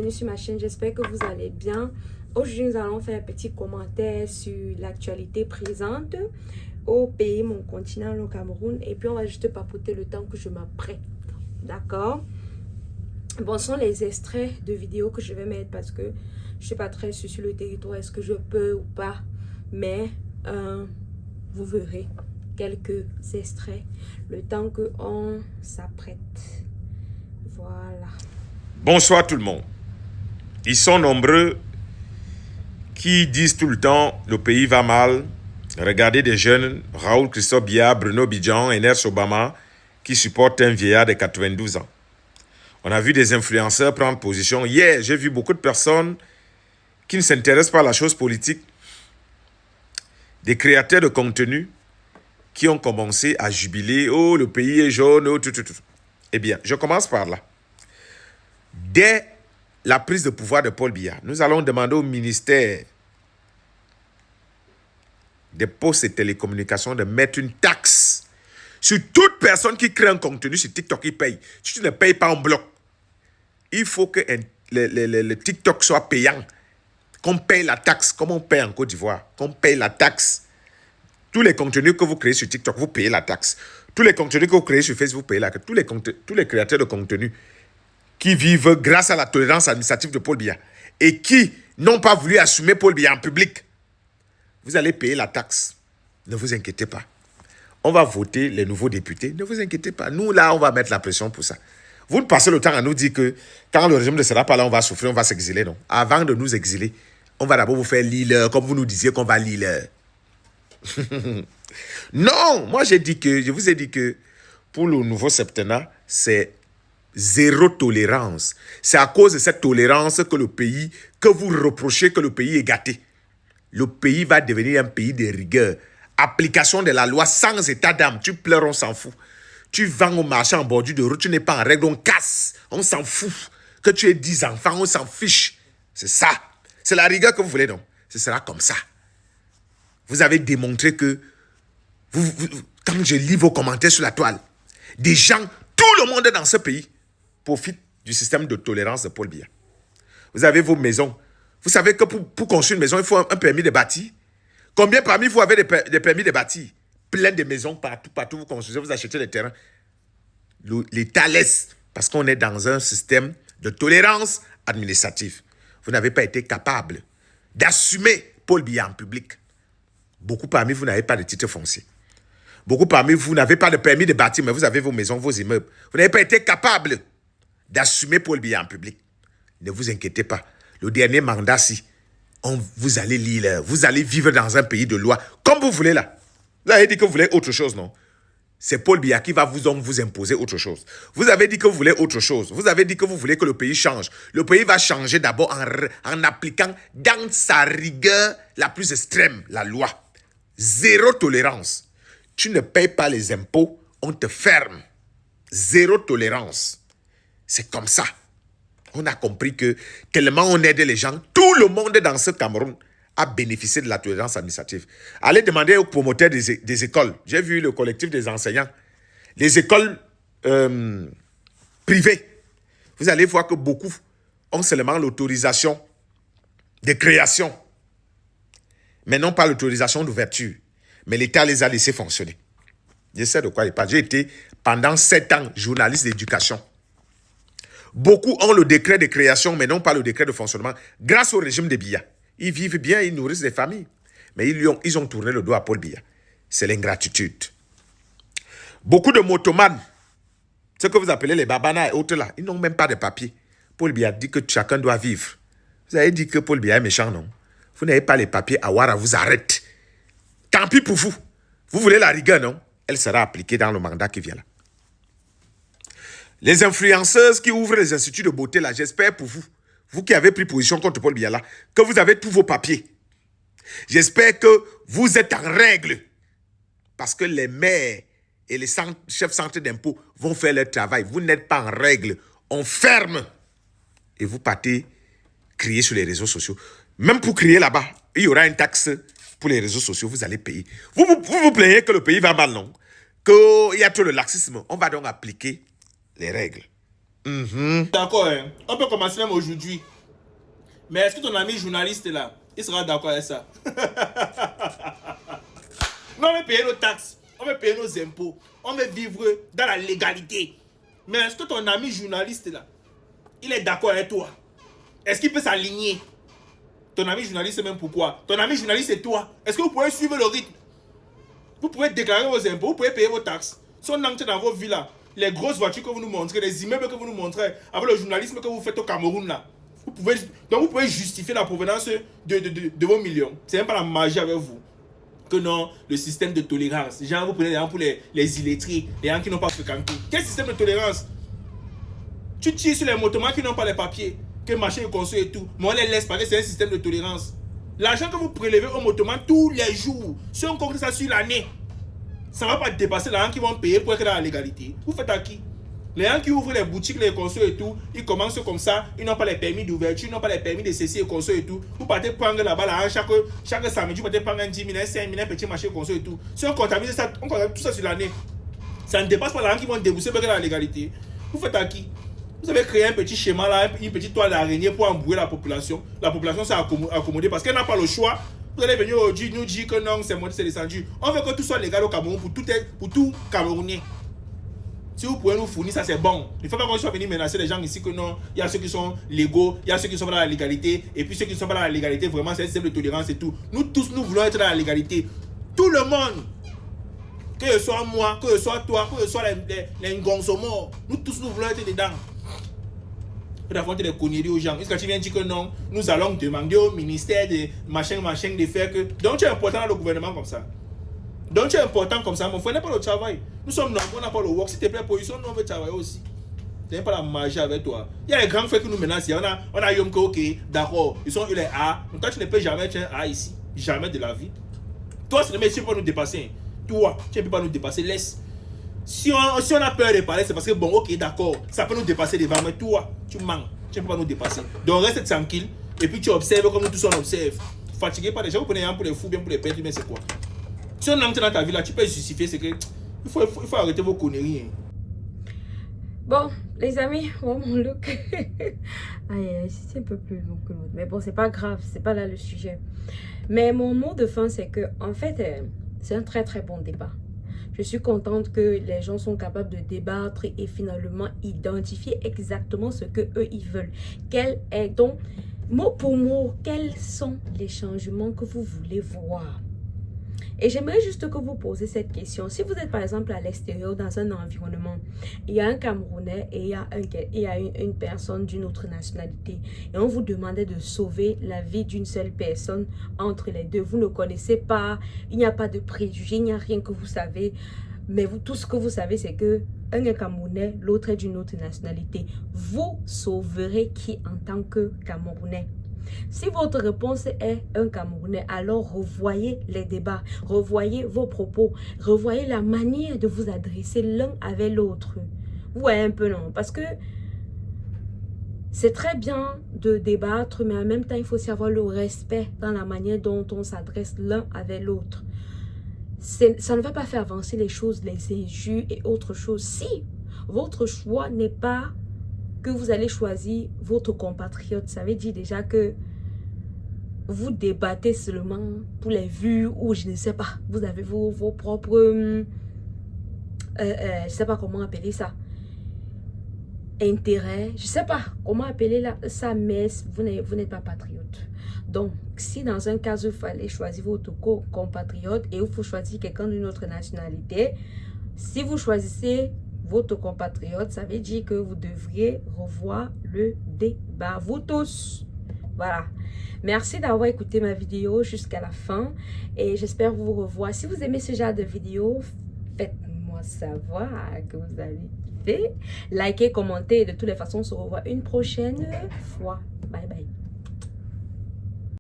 bienvenue sur ma chaîne, j'espère que vous allez bien. Aujourd'hui, nous allons faire un petit commentaire sur l'actualité présente au pays, mon continent, le Cameroun. Et puis, on va juste papoter le temps que je m'apprête. D'accord? Bon, ce sont les extraits de vidéos que je vais mettre parce que je ne suis pas très sûre sur le territoire, est-ce que je peux ou pas. Mais vous verrez quelques extraits le temps qu'on s'apprête. Voilà. Bonsoir tout le monde. Ils sont nombreux qui disent tout le temps le pays va mal. Regardez des jeunes, Raoul Christophe Biya, Bruno Bidjan, Enes Obama, qui supportent un vieillard de 92 ans. On a vu des influenceurs prendre position. Hier, j'ai vu beaucoup de personnes qui ne s'intéressent pas à la chose politique. Des créateurs de contenu qui ont commencé à jubiler. Oh, le pays est jaune, oh, tout. Eh bien, je commence par là. Dès la prise de pouvoir de Paul Biya, nous allons demander au ministère des Postes et Télécommunications de mettre une taxe sur toute personne qui crée un contenu sur TikTok qui paye. Si tu ne payes pas en bloc, il faut que le TikTok soit payant. Qu'on paye la taxe, comme on paye en Côte d'Ivoire. Qu'on paye la taxe. Tous les contenus que vous créez sur TikTok, vous payez la taxe. Tous les contenus que vous créez sur Facebook, vous payez la taxe. Tous les créateurs de contenu qui vivent grâce à la tolérance administrative de Paul Biya et qui n'ont pas voulu assumer Paul Biya en public, vous allez payer la taxe. Ne vous inquiétez pas. On va voter les nouveaux députés. Ne vous inquiétez pas. Nous, là, on va mettre la pression pour ça. Vous ne passez le temps à nous dire que quand le régime ne sera pas là, on va souffrir, on va s'exiler. Non. Avant de nous exiler, on va d'abord vous faire l'île, comme vous nous disiez qu'on va l'île. Non, moi je vous ai dit que pour le nouveau septennat, c'est zéro tolérance. C'est à cause de cette tolérance que le pays, que vous reprochez que le pays est gâté. Le pays va devenir un pays de rigueur. Application de la loi sans état d'âme. Tu pleures, on s'en fout. Tu vends au marché en bordure de route, tu n'es pas en règle, on casse. On s'en fout. Que tu aies 10 enfants, on s'en fiche. C'est ça. C'est la rigueur que vous voulez, non? Ce sera comme ça. Vous avez démontré que, quand je lis vos commentaires sur la toile, des gens, tout le monde dans ce pays profite du système de tolérance de Paul Biya. Vous avez vos maisons. Vous savez que pour construire une maison, il faut un permis de bâtir. Combien parmi vous avez des permis de bâtir? Plein de maisons partout vous construisez, vous achetez des terrains. L'État laisse, parce qu'on est dans un système de tolérance administrative. Vous n'avez pas été capable d'assumer Paul Biya en public. Beaucoup parmi vous n'avez pas de titre foncier. Beaucoup parmi vous n'avez pas de permis de bâtir, mais vous avez vos maisons, vos immeubles. Vous n'avez pas été capable d'assumer Paul Biya en public. Ne vous inquiétez pas. Le dernier mandat, si vous allez lire, vous allez vivre dans un pays de loi, comme vous voulez là. Vous avez dit que vous voulez autre chose, non? C'est Paul Biya qui va vous imposer autre chose. Vous avez dit que vous voulez autre chose. Vous avez dit que vous voulez que le pays change. Le pays va changer d'abord en appliquant dans sa rigueur la plus extrême la loi. Zéro tolérance. Tu ne payes pas les impôts, on te ferme. Zéro tolérance. C'est comme ça. On a compris que tellement on aide les gens, tout le monde dans ce Cameroun a bénéficié de la tolérance administrative. Allez demander aux promoteurs des écoles. J'ai vu le collectif des enseignants. Les écoles privées. Vous allez voir que beaucoup ont seulement l'autorisation de création, mais non pas l'autorisation d'ouverture. Mais l'État les a laissés fonctionner. Je sais de quoi il parle. J'ai été pendant 7 ans journaliste d'éducation. Beaucoup ont le décret de création, mais non pas le décret de fonctionnement, grâce au régime de Biya. Ils vivent bien, ils nourrissent des familles. Mais ils ont tourné le dos à Paul Biya. C'est l'ingratitude. Beaucoup de motomanes, ce que vous appelez les babana et autres là, ils n'ont même pas de papier. Paul Biya dit que chacun doit vivre. Vous avez dit que Paul Biya est méchant, non? Vous n'avez pas les papiers, Ouattara vous arrête. Tant pis pour vous. Vous voulez la rigueur, non? Elle sera appliquée dans le mandat qui vient là. Les influenceuses qui ouvrent les instituts de beauté là, j'espère pour vous, vous qui avez pris position contre Paul Biya là, que vous avez tous vos papiers. J'espère que vous êtes en règle. Parce que les maires et les chefs centres d'impôts vont faire leur travail. Vous n'êtes pas en règle. On ferme. Et vous partez crier sur les réseaux sociaux. Même pour crier là-bas, il y aura une taxe pour les réseaux sociaux. Vous allez payer. Vous vous plaignez que le pays va mal, non? Qu'il y a trop de laxisme. On va donc appliquer les règles. D'accord, hein. On peut commencer même aujourd'hui. Mais est-ce que ton ami journaliste là, il sera d'accord avec ça? Nous, on veut payer nos taxes, on veut payer nos impôts, on veut vivre dans la légalité. Mais est-ce que ton ami journaliste là, il est d'accord avec toi? Est-ce qu'il peut s'aligner? Ton ami journaliste, c'est même pourquoi? Ton ami journaliste, c'est toi. Est-ce que vous pouvez suivre le rythme? Vous pouvez déclarer vos impôts, vous pouvez payer vos taxes. Si on entre dans vos villas, les grosses voitures que vous nous montrez, les immeubles que vous nous montrez, avec le journalisme que vous faites au Cameroun là, donc vous pouvez justifier la provenance de vos millions. C'est même pas la magie avec vous. Que non, le système de tolérance. Genre, vous prenez des gens pour les illettrés, les gens qui n'ont pas fréquenté. Quel système de tolérance? Tu tires sur les motomans qui n'ont pas les papiers, que machin est construit et tout. Mais on les laisse parce que c'est un système de tolérance. L'argent que vous prélevez aux motomans tous les jours, si on compte ça sur l'année, ça ne va pas dépasser l'argent qu'ils vont payer pour être dans la légalité. Vous faites à qui? Les gens qui ouvrent les boutiques, les consos et tout, ils commencent comme ça, ils n'ont pas les permis d'ouverture, ils n'ont pas les permis de ceci et consos et tout. Vous partez prendre là-bas l'argent chaque samedi, vous partez prendre un 10 000, un 5 000, un petit marché conso et tout. Si on comptabilise ça, on comptabilise tout ça sur l'année, ça ne dépasse pas l'argent qu'ils vont débourser pour être dans la légalité. Vous faites à qui? Vous avez créé un petit schéma là, une petite toile d'araignée pour embrouiller la population. La population s'est accommodée parce qu'elle n'a pas le choix. Vous allez venir aujourd'hui nous dire que non, c'est monté, c'est descendu. On veut que tout soit légal au Cameroun pour tout Camerounais. Si vous pouvez nous fournir ça, c'est bon. Il ne faut pas qu'on soit venu menacer les gens ici que non, il y a ceux qui sont légaux, il y a ceux qui sont dans la légalité, et puis ceux qui ne sont pas dans la légalité, vraiment, c'est un système de tolérance et tout. Nous tous, nous voulons être dans la légalité. Tout le monde, que ce soit moi, que ce soit toi, que ce soit les Ngonsomos, nous tous, nous voulons être dedans. Vous racontez des conneries aux gens. Est-ce que tu viens dire que non, nous allons demander au ministère de machin, de faire que. Donc tu es important dans le gouvernement comme ça. Donc tu es important comme ça, mon frère, n'est pas le travail. Nous sommes nombreux, on n'a pas le work. S'il te plaît, position, nous on veut travailler aussi. Tu n'as pas la magie avec toi. Il y a les grands frères qui nous menacent. On a Yom ok, d'accord, ils sont les A. Donc toi, tu ne peux jamais être un A ici. Jamais de la vie. Toi, tu ne peux pas nous dépasser. Toi, tu ne peux pas nous dépasser. Laisse. Si on a peur de parler, c'est parce que bon, ok, d'accord, ça peut nous dépasser devant, mais toi, tu mens, tu ne peux pas nous dépasser. Donc reste tranquille, et puis tu observes comme nous tous on observe. Fatigué par les gens, vous prenez un pour les fous, bien pour les perdre, mais c'est quoi? Si on entre dans ta vie là, tu peux justifier, c'est que il faut arrêter vos conneries. Bon, les amis, oh mon look. Aïe, c'est un peu plus long que l'autre. Mais bon, c'est pas grave, c'est pas là le sujet. Mais mon mot de fin, c'est que, en fait, c'est un très très bon débat. Je suis contente que les gens sont capables de débattre et finalement identifier exactement ce que eux ils veulent. Quel est donc, mot pour mot, quels sont les changements que vous voulez voir? Et j'aimerais juste que vous posez cette question. Si vous êtes par exemple à l'extérieur dans un environnement, il y a un Camerounais et il y a une personne d'une autre nationalité et on vous demandait de sauver la vie d'une seule personne entre les deux. Vous ne connaissez pas, il n'y a pas de préjugés, il n'y a rien que vous savez. Mais vous, tout ce que vous savez, c'est que un est Camerounais, l'autre est d'une autre nationalité. Vous sauverez qui en tant que Camerounais? Si votre réponse est un Camerounais, alors revoyez les débats, revoyez vos propos, revoyez la manière de vous adresser l'un avec l'autre. Vous voyez un peu, non? Parce que c'est très bien de débattre, mais en même temps, il faut aussi avoir le respect dans la manière dont on s'adresse l'un avec l'autre. Ça ne va pas faire avancer les choses, les injures et autres choses. Si votre choix n'est pas que vous allez choisir votre compatriote, ça veut dire déjà que vous débattez seulement pour les vues ou je ne sais pas, vous avez vos propres, je ne sais pas comment appeler ça, intérêts, je ne sais pas comment appeler ça, mais vous n'êtes pas patriote. Donc, si dans un cas, il fallait choisir votre compatriote et il faut choisir quelqu'un d'une autre nationalité, si vous choisissez votre compatriote, ça veut dire que vous devriez revoir le débat. Vous tous. Voilà. Merci d'avoir écouté ma vidéo jusqu'à la fin. Et j'espère vous revoir. Si vous aimez ce genre de vidéo, faites-moi savoir que vous avez kiffé. Likez, commentez. Et de toutes les façons, on se revoit une prochaine fois. Bye bye.